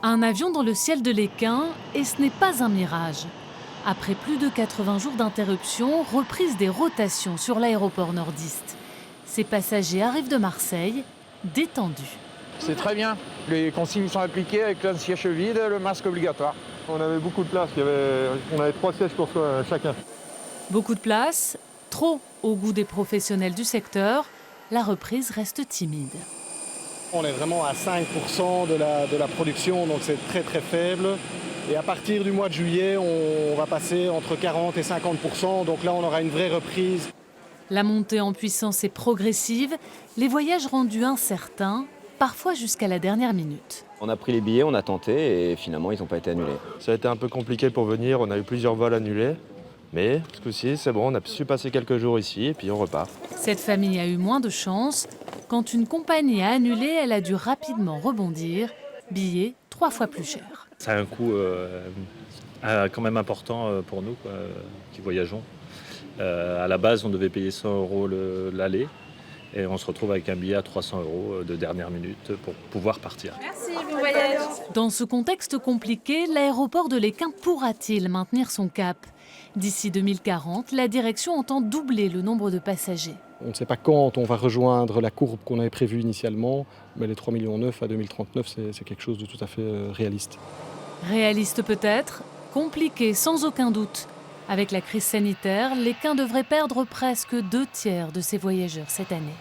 Un avion dans le ciel de l'Équin, et ce n'est pas un mirage. Après plus de 80 jours d'interruption, reprise des rotations sur l'aéroport nordiste. Ces passagers arrivent de Marseille, détendus. C'est très bien. Les consignes sont appliquées avec un siège vide, le masque obligatoire. On avait beaucoup de place, on avait 3 sièges pour chacun. Beaucoup de place, trop au goût des professionnels du secteur, la reprise reste timide. On est vraiment à 5% de la production, donc c'est très très faible. Et à partir du mois de juillet, on va passer entre 40 et 50%, donc là on aura une vraie reprise. La montée en puissance est progressive, les voyages rendus incertains, parfois jusqu'à la dernière minute. On a pris les billets, on a tenté et finalement ils n'ont pas été annulés. Ça a été un peu compliqué pour venir, on a eu plusieurs vols annulés. Mais ce coup-ci, c'est bon, on a su passer quelques jours ici et puis on repart. Cette famille a eu moins de chance. Quand une compagnie a annulé, elle a dû rapidement rebondir. Billets 3 fois plus chers. Ça a un coût quand même important pour nous qui voyageons. À la base, on devait payer 100 € l'aller et on se retrouve avec un billet à 300 € de dernière minute pour pouvoir partir. Merci, bon voyage. Dans ce contexte compliqué, l'aéroport de l'Équin pourra-t-il maintenir son cap ? D'ici 2040, la direction entend doubler le nombre de passagers. On ne sait pas quand on va rejoindre la courbe qu'on avait prévue initialement, mais les 3,9 millions à 2039, c'est quelque chose de tout à fait réaliste. Réaliste peut-être, compliqué sans aucun doute. Avec la crise sanitaire, l'Équin devrait perdre presque 2 tiers de ses voyageurs cette année.